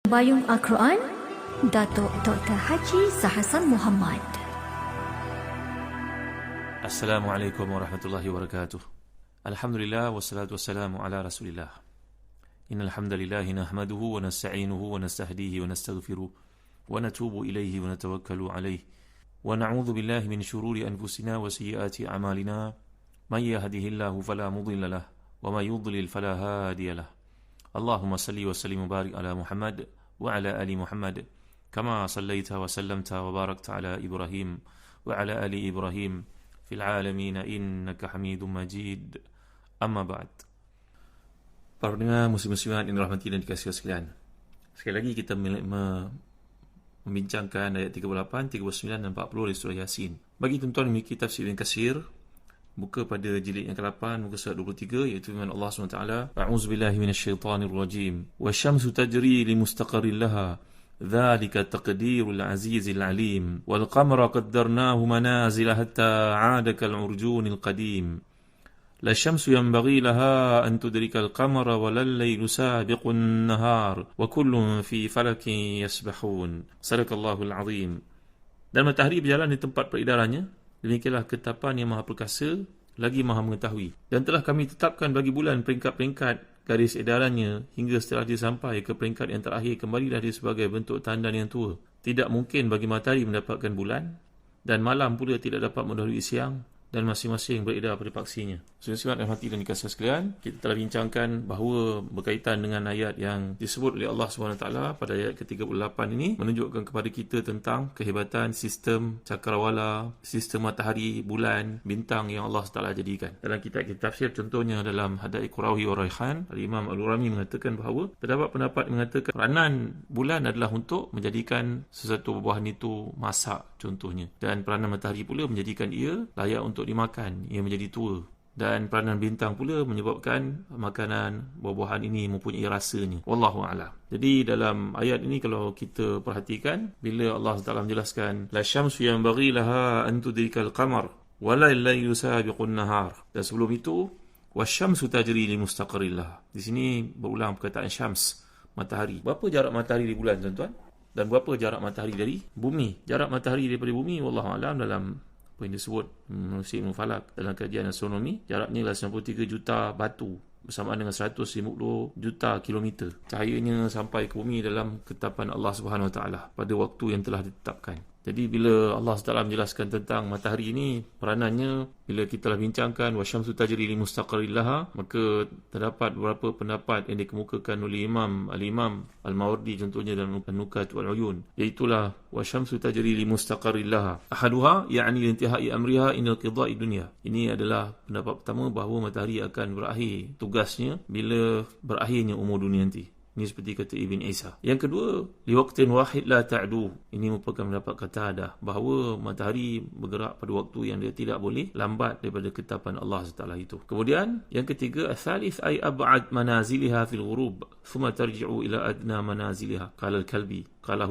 Bayung Al-Quran, Datuk Dr. Haji Zahasan Muhammad. Assalamualaikum warahmatullahi wabarakatuh. Alhamdulillah wassalatu wassalamu ala Rasulillah. Innal hamdalillah nahmaduhu wa nasta'inuhu wa nastahdihi wa nastaghfiruh wa natubu ilayhi wa natawakkalu alayhi wa na'udzu billahi min shururi anfusina wa sayyiati a'malina. May yahdihillahu fala mudilla lahu wa may yudlil fala hadiya lahu. Allahumma salli wa sallim wa barik ala Muhammad wa ala ali Muhammad kama sallaita wa sallamta wa barakta ala Ibrahim wa ala ali Ibrahim fil alamin innaka Hamidum Majid. Amma ba'd. Para pendengar muslim-muslimat yang dirahmati dan dikasihi sekalian, sekali lagi kita membincangkan ayat 38, 39 dan 40 dari surah Yasin. Bagi tuan-tuan yang memiliki tafsir Ibn Katsir, buka pada jilid yang ke-8, muka surat 23, iaitu firman Allah SWT, A'udzubillahi minasyaitanirrajim. Wasyamsu tajri limustaqarrin laha, dzalika taqdirul azizil alim. Wal qamara qaddarnahu manazila hatta 'ada kal 'urjunil qadim. La syamsu yanbaghi laha an tudrika al-qamara wa lal laylu sabiqun nahar wa kullun fi falakin yasbahun. Sadaqallahul azim. Dan matahari berjalan di tempat peredarannya. Demikianlah ketetapan yang maha perkasa lagi maha mengetahui. Dan telah kami tetapkan bagi bulan peringkat-peringkat garis edarannya hingga setelah dia sampai ke peringkat yang terakhir, kembalilah dia sebagai bentuk tanda yang tua. Tidak mungkin bagi matahari mendapatkan bulan, dan malam pula tidak dapat mendahului siang, dan masing-masing beredar pada paksinya. Saudara-saudara yang hati dan dikasihi sekalian, kita telah bincangkan bahawa berkaitan dengan ayat yang disebut oleh Allah SWT pada ayat ke-38 ini menunjukkan kepada kita tentang kehebatan sistem cakrawala, sistem matahari, bulan, bintang yang Allah SWT jadikan. Dalam kitab-kitab tafsir, contohnya dalam Hadaiq Qurawi wa Raihan, Al-Imam Al-Urami mengatakan bahawa terdapat pendapat mengatakan peranan bulan adalah untuk menjadikan sesuatu buah-buahan itu masak contohnya, dan peranan matahari pula menjadikan ia layak untuk dimakan, ia menjadi tua, dan peranan bintang pula menyebabkan makanan buah-buahan ini mempunyai rasanya. Wallahu a'lam. Jadi dalam ayat ini kalau kita perhatikan, bila Allah Taala menjelaskan la syamsu yanbaghi laha an tudrikal qamar wa la laylu sabiqun nahar, dan sebelum itu wasyamsu tajri li mustaqarrin laha. Di sini berulang perkataan syams, matahari. Berapa jarak matahari di bulan, tuan-tuan? Dan berapa jarak matahari dari bumi? Jarak matahari daripada bumi, wallahu a'lam, dalam apa yang disebut Manusia Ilmu Falak dalam kajian astronomi, jaraknya adalah 93 juta batu bersamaan dengan 150 juta kilometer. Cahayanya sampai ke bumi dalam ketetapan Allah Subhanahu Wa Taala pada waktu yang telah ditetapkan. Jadi bila Allah SWT menjelaskan tentang matahari ini, peranannya, bila kita telah bincangkan wasyamsu tajri li mustaqarrin laha, maka terdapat beberapa pendapat yang dikemukakan oleh Al-Imam Al-Mawardi contohnya dalam An-Nukat wal Uyun, iaitulah wasyamsu tajri li mustaqarrin laha ahaduha ya'ni intihai amriha inal qidai dunya. Ini adalah pendapat pertama, bahawa matahari akan berakhir tugasnya bila berakhirnya umur dunia nanti. Ini seperti kata Ibn Isa. Yang kedua, liwaqtin wahid la ta'du. Ini merupakan pendapat Qatadah, bahawa matahari bergerak pada waktu yang dia tidak boleh lambat daripada ketetapan Allah SWT itu. Kemudian, yang ketiga, al-thalith ay ab'ad manaziliha fil ghurub, thumma tarji'u ila adna manaziliha. Qalahul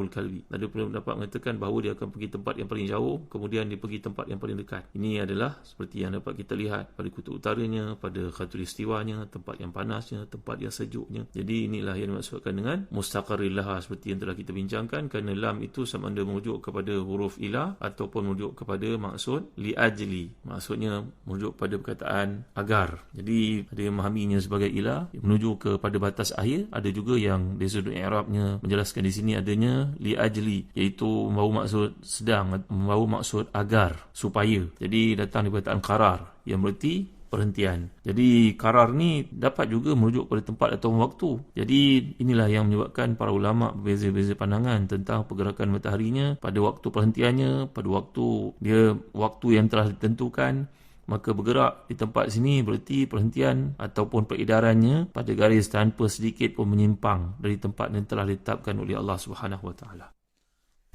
kalbi. Ada pula pendapat mengatakan bahawa dia akan pergi tempat yang paling jauh, kemudian dia pergi tempat yang paling dekat. Ini adalah seperti yang dapat kita lihat pada kutub utaranya, pada khatulistiwanya, tempat yang panasnya, tempat yang sejuknya. Jadi inilah yang dimaksudkan dengan mustaqarrin laha, seperti yang telah kita bincangkan, kerana lam itu sama ada merujuk kepada huruf ilah ataupun merujuk kepada maksud li ajli. Maksudnya merujuk pada perkataan agar. Jadi ada yang memahaminya sebagai ilah, menuju kepada batas akhir. Ada juga yang dari sudut i'rabnya menjelaskan di sini adanya li ajli, iaitu membawa maksud sedang, membawa maksud agar, supaya. Jadi datang dari perkataan qarar yang berarti perhentian. Jadi qarar ni dapat juga merujuk pada tempat atau waktu. Jadi inilah yang menyebabkan para ulama berbeza-beza pandangan tentang pergerakan mataharinya pada waktu perhentiannya, pada waktu yang telah ditentukan. Maka bergerak di tempat sini berarti perhentian ataupun peredarannya pada garis tanpa sedikit pun menyimpang dari tempat yang telah ditetapkan oleh Allah Subhanahu Wa Taala.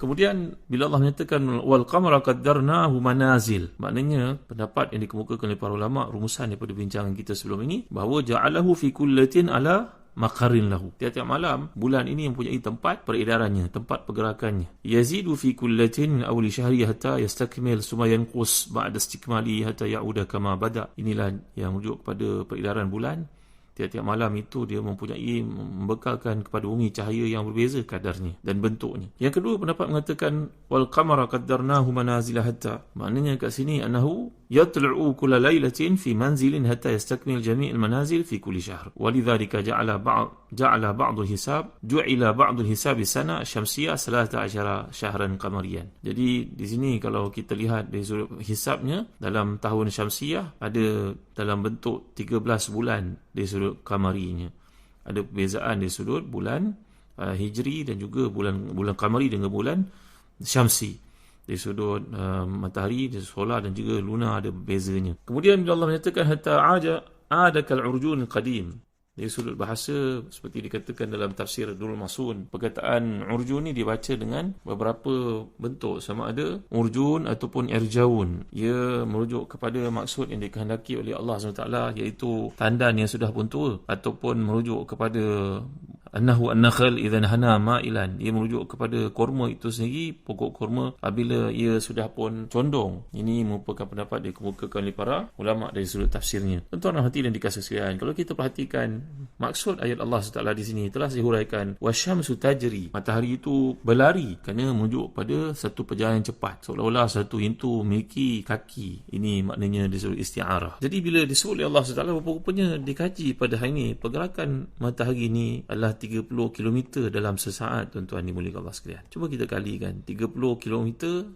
Kemudian bila Allah menyatakan wal qamara qaddarnahu manazil, maknanya pendapat yang dikemukakan oleh para ulama, rumusan daripada bincangan kita sebelum ini, bahawa ja'alahu fi kullatin ala maqarrin lahu. Tiap-tiap malam bulan ini mempunyai tempat peredarannya, tempat pergerakannya. Yazidu fi kullatin min awli syahri hatta yastakmil summa yanqus ba'da istikmali hatta ya'uda kama bada. Inilah yang merujuk kepada peredaran bulan. tiap-tiap malam itu dia membekalkan kepada bumi cahaya yang berbeza kadarnya dan bentuknya. Yang kedua, pendapat mengatakan wal qamara qaddarnahu manazila hatta, maknanya kat sini annahu yatla'u kulla lailatin fi manzilin hatta yastakmil jami' al-manazil fi kulli shahr. Walidhalika ja'ala ba'd al-hisab ju'ila ba'd al-hisab sana syamsiyah 13 syahran qamariyan. Jadi di sini kalau kita lihat dari sudut hisabnya, dalam tahun syamsiyah ada dalam bentuk 13 bulan dari sudut qamarinya. Ada perbezaan dari sudut bulan hijri dan juga bulan qamari dengan bulan syamsi. Dari sudut matahari, dari solar dan juga lunar ada bezanya. Kemudian bila Allah menyatakan hatta ada kal urjun qadim, dari sudut bahasa seperti dikatakan dalam tafsir Durrul Masun, perkataan urjun ni dibaca dengan beberapa bentuk, sama ada urjun ataupun irjaun. Ia merujuk kepada maksud yang dikehendaki oleh Allah SWT, iaitu tandan yang sudah pun tua, ataupun merujuk kepada annahu an-nakhl idhan hana ma'ilan, ia merujuk kepada kurma itu sendiri, pokok kurma apabila ia sudah pun condong. Ini merupakan pendapat dikemukakan oleh para ulama dari sudut tafsirnya. Tuan-tuan hati dan dikasih sekalian, kalau kita perhatikan maksud ayat Allah SWT di sini telah dihuraikan, wasyamsu tajri, matahari itu berlari, kerana merujuk pada satu perjalanan cepat, seolah-olah satu itu memiliki kaki. Ini maknanya disebut isti'arah. Jadi bila disebut oleh Allah SWT, rupanya dikaji pada hari ini pergerakan matahari ini adalah 30 km dalam sesaat. Tuan-tuan dimuliakan Allah sekalian, cuba kita kalikan 30 km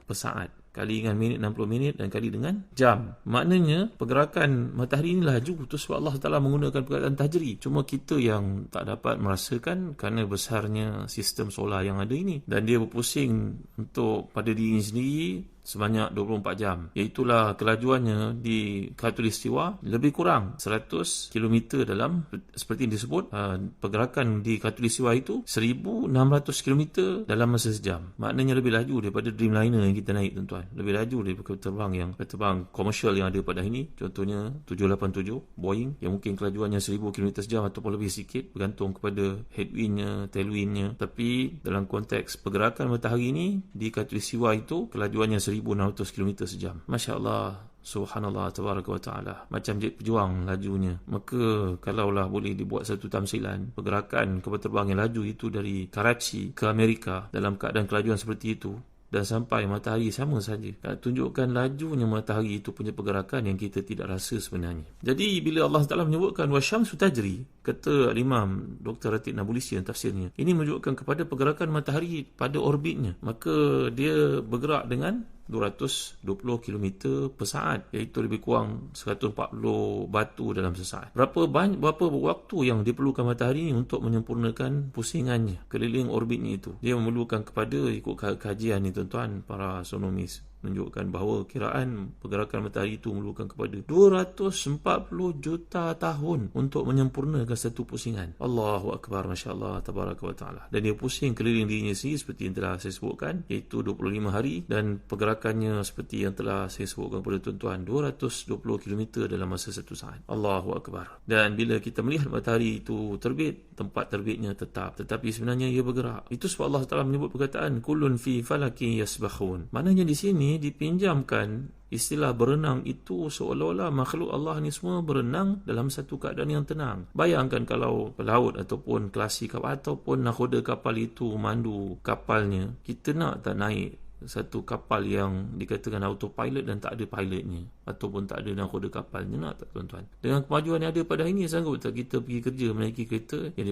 per saat, kali dengan minit 60 minit dan kali dengan jam. Maknanya pergerakan matahari ini laju. Itu sebab Allah Ta'ala menggunakan perkataan tajri. Cuma kita yang tak dapat merasakan kerana besarnya sistem solar yang ada ini, dan dia berpusing untuk pada diri sendiri sebanyak 24 jam. Iaitulah kelajuannya di khatulistiwa lebih kurang 100 km dalam, seperti yang disebut, pergerakan di khatulistiwa itu 1600 km dalam masa sejam. Maknanya lebih laju daripada Dreamliner yang kita naik, tuan-tuan. Lebih laju daripada terbang komersial yang ada pada hari ini. Contohnya 787 Boeing yang mungkin kelajuannya 1000 km sejam ataupun lebih sikit, bergantung kepada headwindnya, tailwindnya. Tapi dalam konteks pergerakan matahari ini di khatulistiwa itu kelajuannya 1600 km sejam. Masya Allah, subhanallah, tabaraka wa ta'ala. Macam jet pejuang lajunya. Maka kalaulah boleh dibuat satu tamsilan, pergerakan kapal terbang yang laju itu dari Karachi ke Amerika dalam keadaan kelajuan seperti itu, dan sampai matahari sama saja, tunjukkan lajunya matahari itu punya pergerakan yang kita tidak rasa sebenarnya. Jadi bila Allah Ta'ala menyebutkan wasyamsu tajri, kata Imam Dr. Ratib Nabulsi dalam tafsirnya, ini menunjukkan kepada pergerakan matahari pada orbitnya. Maka dia bergerak dengan 220 km per saat, iaitu lebih kurang 140 batu dalam sesaat. Berapa waktu yang diperlukan matahari ini untuk menyempurnakan pusingannya keliling orbitnya itu? Dia memerlukan kepada, ikut kajian ni tuan-tuan, para astronomis menunjukkan bahawa kiraan pergerakan matahari itu memerlukan kepada 240 juta tahun untuk menyempurnakan satu pusingan. Allahu Akbar, Masya Allah, tabaraka wa ta'ala. Dan dia pusing keliling dirinya sendiri seperti yang telah saya sebutkan, iaitu 25 hari, dan pergerakannya seperti yang telah saya sebutkan kepada tuan-tuan, 220 km dalam masa satu saat. Allahu Akbar. Dan bila kita melihat matahari itu terbit, tempat terbitnya tetap, tetapi sebenarnya ia bergerak. Itu sebab Allah Ta'ala menyebut perkataan kullun fi falakin yasbahun. Maknanya di sini dipinjamkan istilah berenang itu, seolah-olah makhluk Allah ni semua berenang dalam satu keadaan yang tenang. Bayangkan kalau pelaut ataupun kelasi kapal ataupun nakhoda kapal itu mandu kapalnya, kita nak tak naik satu kapal yang dikatakan autopilot dan tak ada pilotnya, ataupun tak ada nakhoda kapalnya? Nak tak tuan-tuan? Dengan kemajuan yang ada pada hari ini, sanggup tak kita pergi kerja menaiki kereta yang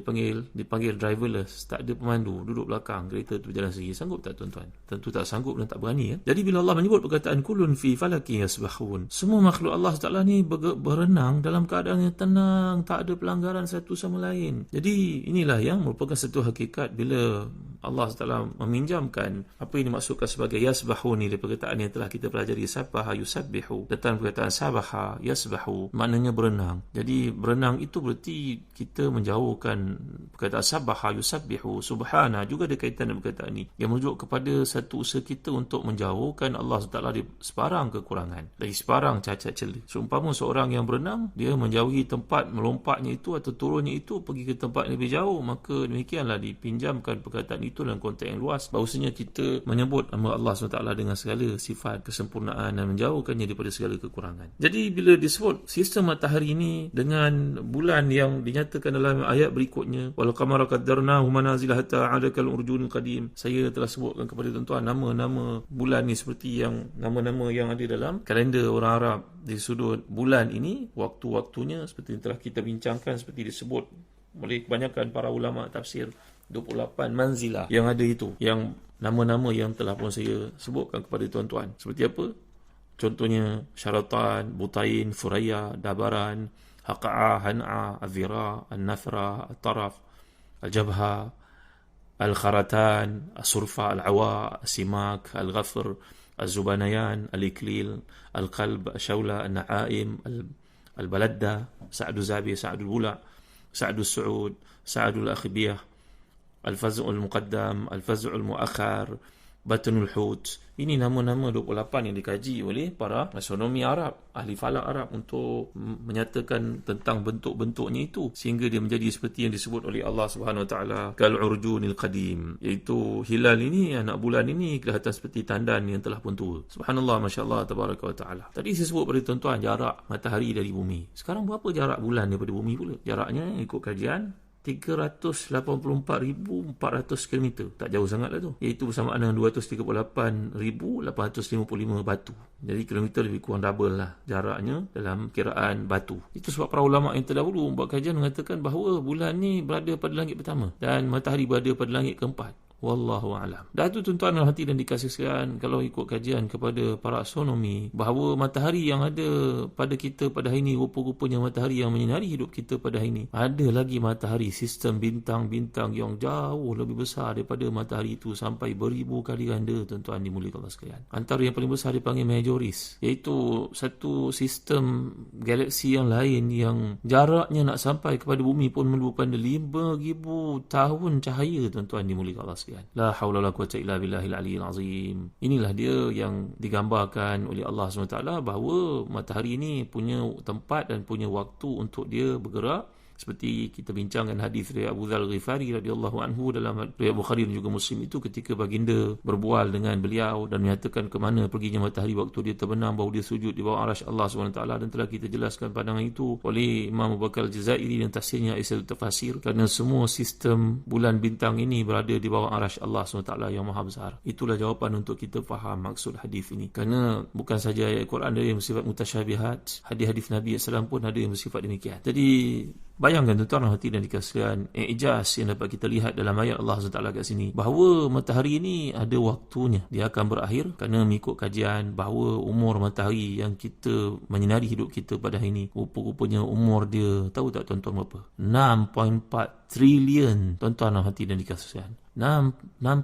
dipanggil driverless, tak ada pemandu, duduk belakang, kereta tu berjalan sendiri? Sanggup tak tuan-tuan? Tentu tak sanggup dan tak berani. Jadi bila Allah menyebut perkataan kullun fi falakin yasbahun, semua makhluk Allah Ta'ala ni berenang dalam keadaan yang tenang, tak ada pelanggaran satu sama lain. Jadi inilah yang merupakan satu hakikat bila Allah Ta'ala meminjamkan apa yang dimaksudkan sebagai yasbahu ni, dari perkataan yang telah kita pelajari, sabaha yusabbihu, datang perkataan sabaha yasbahu, maknanya berenang. Jadi berenang itu berarti kita menjauhkan perkataan sabaha yusabbihu, subhana juga ada kaitan dengan perkataan ini, yang merujuk kepada satu usaha kita untuk menjauhkan Allah SWT dari sebarang kekurangan, dari sebarang cacat celah. Seumpama seorang yang berenang, dia menjauhi tempat melompatnya itu atau turunnya itu, pergi ke tempat lebih jauh, maka demikianlah dipinjamkan perkataan itu dalam konteks yang luas. Bahawasanya kita menyebut nama Allah SWT dengan segala sifat kesempurnaan dan menjauhkannya daripada segala kekurangan. Jadi bila disebut sistem matahari ini dengan bulan yang dinyatakan dalam ayat berikutnya, wal qamara qaddarnahu manazila hatta 'ada kal urjunil qadim, saya telah sebutkan kepada tuan-tuan nama-nama bulan ni seperti yang nama-nama yang ada dalam kalender orang Arab. Di sudut bulan ini, waktu-waktunya seperti yang telah kita bincangkan, seperti disebut oleh kebanyakan para ulama tafsir, 28 manzilah yang ada itu, yang nama-nama yang telah pun saya sebutkan kepada tuan-tuan. Seperti apa? Contohnya Syaratan, Butain, Furaya, Dabaran, Haqa'ah, Han'a, Azira, An-Nathra, Al-Taraf, Al-Jabha, Al-Kharatan, Al-Surfa, Al-Awa, Al-Simak, Al-Ghafr, Al-Zubanayan, Al-Iklil, Al-Qalb, Al-Shawla, Al-Na'aim, Al-Baladda, Sa'adu Zabi, Sa'adu Bula, Sa'adu Su'ud, Sa'adu Al-Akhibiyah, Al-Faz'ul Muqaddam, Al-Faz'ul Mu'akhar, Batunul Hut. Ini nama-nama 28 yang dikaji oleh para astronomi Arab, ahli falak Arab, untuk menyatakan tentang bentuk-bentuknya itu sehingga dia menjadi seperti yang disebut oleh Allah Subhanahu Wa Taala kal urjunil qadim, iaitu hilal ini, anak bulan ini kelihatan seperti tandan yang telah pun tua. Subhanallah, masya-Allah, tabaraka wa taala. Tadi saya sebut pada tuan-tuan jarak matahari dari bumi. Sekarang berapa jarak bulan daripada bumi pula? Jaraknya ikut kajian 384,400 km. Tak jauh sangat lah tu. Iaitu bersamaan dengan 238,855 batu. Jadi kilometer lebih kurang double lah jaraknya dalam kiraan batu. Itu sebab para ulama yang terdahulu buat kajian mengatakan bahawa bulan ni berada pada langit pertama dan matahari berada pada langit keempat. Wallahu a'lam. Dah tu tuan-tuan dan hati dan dikasihkan, kalau ikut kajian kepada para astronomi, bahawa matahari yang ada pada kita pada hari ini, rupa-rupanya matahari yang menyinari hidup kita pada hari ini, ada lagi matahari sistem bintang-bintang yang jauh lebih besar daripada matahari itu sampai beribu kali ganda, tuan-tuan dimuliakan Allah sekalian. Antara yang paling besar dipanggil Majoris, iaitu satu sistem galaksi yang lain yang jaraknya nak sampai kepada bumi pun memerlukan 5,000 tahun cahaya, tuan-tuan dimuliakan Allah sekalian. La haula wala quwwata illa billahil aliyyil azim. Inilah dia yang digambarkan oleh Allah SWT bahawa matahari ini punya tempat dan punya waktu untuk dia bergerak. Seperti kita bincangkan hadis dari Abu Dzar Ghifari radhiyallahu anhu dalam riwayat Bukhari dan juga Muslim itu, ketika baginda berbual dengan beliau dan menyatakan ke mana perginya matahari waktu dia terbenam, bahawa dia sujud di bawah arasy Allah SWT, dan telah kita jelaskan pandangan itu oleh Imam Abu Bakar Al-Jazairi dan tafsirnya Aisyah Tafasir, kerana semua sistem bulan bintang ini berada di bawah arasy Allah SWT yang maha besar. Itulah jawapan untuk kita faham maksud hadis ini, kerana bukan saja ayat Quran ada yang bersifat mutasyabihat, hadis-hadis Nabi SAW pun ada yang bersifat demikian. Jadi bayangkan tuan-tuan hati dan dikasihan ijaz yang dapat kita lihat dalam ayat Allah SWT kat sini, bahawa matahari ini ada waktunya, dia akan berakhir, kerana mengikut kajian bahawa umur matahari yang kita menyinari hidup kita pada hari ini, rupa-rupanya umur dia, tahu tak tuan-tuan berapa? 6.4 trilion, tuan-tuan hati dan dikasihan. 6.4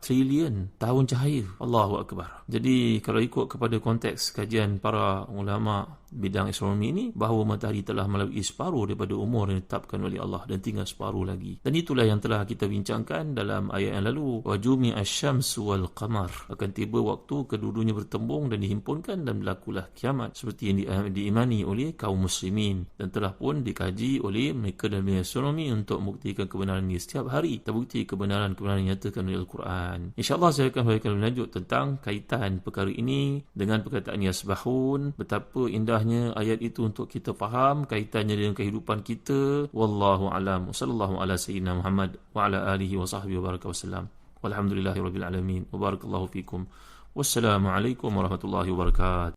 trilion tahun cahaya. Allahu Akbar. Jadi kalau ikut kepada konteks kajian para ulama bidang astronomi ini, bahawa matahari telah melalui separuh daripada umur yang ditetapkan oleh Allah dan tinggal separuh lagi. Dan itulah yang telah kita bincangkan dalam ayat yang lalu, wa jumi'a asy-syamsu wal qamar, akan tiba waktu kedua-duanya bertembung dan dihimpunkan dan berlakulah kiamat, seperti yang diimani oleh kaum muslimin dan telah pun dikaji oleh mereka dan bidang astronomi untuk membuktikan kebenaran ini setiap hari. Terbukti kebenaran yang nyatakan oleh Al-Quran. InsyaAllah saya akan berikan lanjut tentang kaitan perkara ini dengan perkataan yasbahun, betapa indahnya ayat itu untuk kita faham kaitannya dengan kehidupan kita. Wallahu a'lam. Sallallahu ala sayyidina Muhammad wa ala alihi wa sahbihi wa baraka wasallam. Walhamdulillahi rabbil alamin. Wa barakallahu fikum. Wassalamualaikum warahmatullahi wabarakatuh.